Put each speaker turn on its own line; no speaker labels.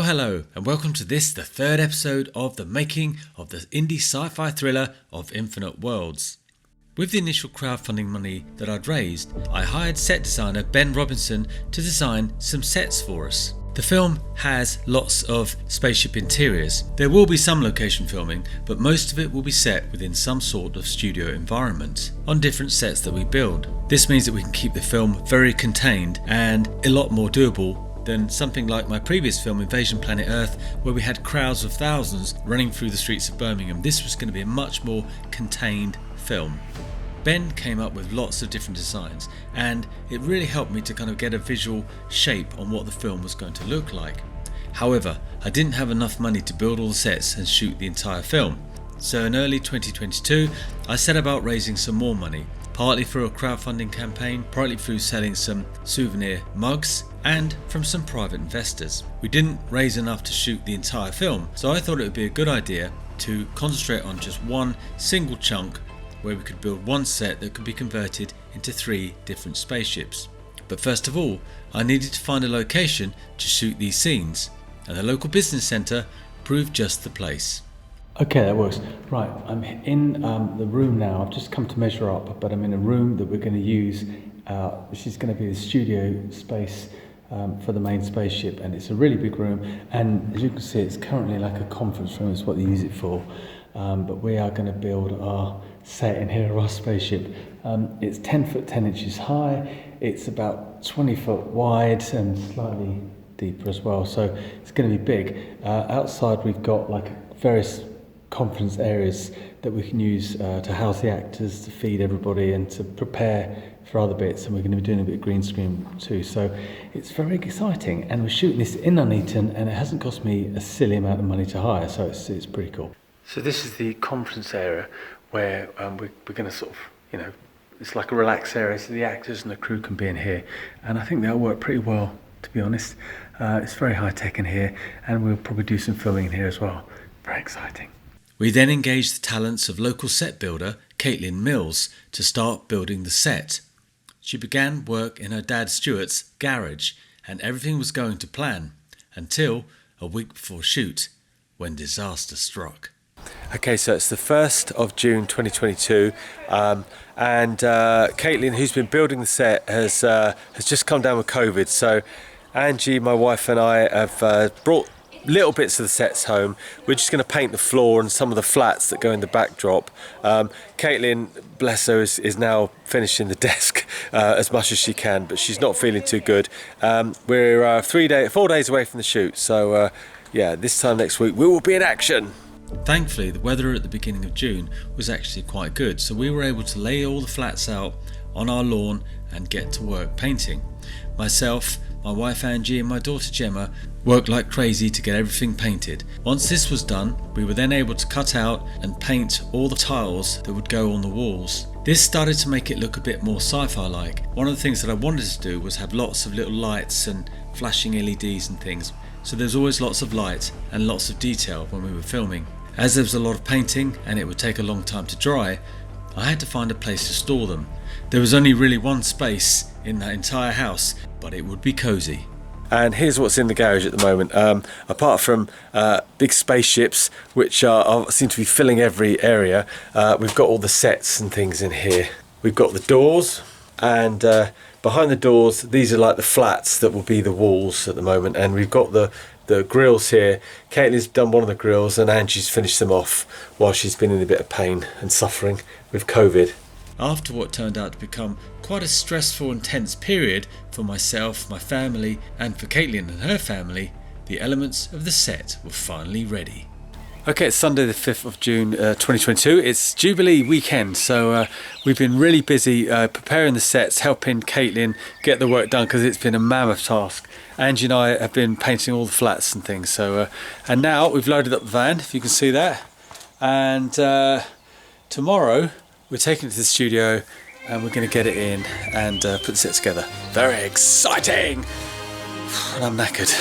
Well, hello, and welcome to the third episode of the making of the indie sci-fi thriller of Infinite Worlds. With the initial crowdfunding money that I'd raised, I hired set designer Ben Robinson to design some sets for us. The film has lots of spaceship interiors. There will be some location filming, but most of it will be set within some sort of studio environment on different sets that we build. This means that we can keep the film very contained and a lot more doable than something like my previous film, Invasion Planet Earth, where we had crowds of thousands running through the streets of Birmingham. This was going to be a much more contained film. Ben came up with lots of different designs, and it really helped me to kind of get a visual shape on what the film was going to look like. However, I didn't have enough money to build all the sets and shoot the entire film. So in early 2022, I set about raising some more money, partly through a crowdfunding campaign, partly through selling some souvenir mugs, and from some private investors. We didn't raise enough to shoot the entire film, so I thought it would be a good idea to concentrate on just one single chunk where we could build one set that could be converted into 3 different spaceships. But first of all, I needed to find a location to shoot these scenes, and the local business centre proved just the place.
Okay, that works. Right, I'm in the room now. I've just come to measure up, but I'm in a room that we're going to use, which is going to be the studio space for the main spaceship, and it's a really big room, and as you can see, it's currently like a conference room is what they use it for, but we are going to build our set in here, our spaceship. It's 10 foot 10 inches high, it's about 20 foot wide and slightly deeper as well, so it's going to be big. Outside we've got like various conference areas that we can use to house the actors, to feed everybody and to prepare for other bits, and we're going to be doing a bit of green screen too, so it's very exciting. And we're shooting this in Nuneaton, and it hasn't cost me a silly amount of money to hire, so it's pretty cool. So this is the conference area where we're going to sort of, it's like a relaxed area, so the actors and the crew can be in here, and I think that'll work pretty well, to be honest. It's very high tech in here, and we'll probably do some filming in here as well. Very exciting.
We then engaged the talents of local set builder Caitlin Mills to start building the set. She began work in her dad Stuart's garage, and everything was going to plan until a week before shoot, when disaster struck.
Okay, so it's the 1st of June 2022, and Caitlin, who's been building the set, has just come down with COVID. So Angie, my wife, and I have brought little bits of the sets home. We're just going to paint the floor and some of the flats that go in the backdrop. Caitlin, bless her, is now finishing the desk as much as she can, but she's not feeling too good. We're 4 days away from the shoot, so this time next week we will be in action.
Thankfully, the weather at the beginning of June was actually quite good, so we were able to lay all the flats out on our lawn and get to work painting. Myself, my wife Angie and my daughter Gemma worked like crazy to get everything painted. Once this was done, we were then able to cut out and paint all the tiles that would go on the walls. This started to make it look a bit more sci-fi like. One of the things that I wanted to do was have lots of little lights and flashing LEDs and things, so there's always lots of light and lots of detail when we were filming. As there was a lot of painting and it would take a long time to dry, I had to find a place to store them. There was only really one space in that entire house, but it would be cosy.
And here's what's in the garage at the moment. Apart from big spaceships, which seem to be filling every area, we've got all the sets and things in here. We've got the doors, and behind the doors, these are like the flats that will be the walls at the moment. And we've got the grills here. Caitlin's done one of the grills, and Angie's finished them off while she's been in a bit of pain and suffering with COVID.
After what turned out to become quite a stressful and tense period for myself, my family, and for Caitlin and her family, the elements of the set were finally ready.
Okay, it's Sunday the 5th of June 2022. It's Jubilee weekend, so we've been really busy preparing the sets, helping Caitlin get the work done because it's been a mammoth task. Angie and I have been painting all the flats and things, so and now we've loaded up the van, if you can see that, and tomorrow we're taking it to the studio and we're going to get it in and put the set together. Very exciting! And I'm knackered.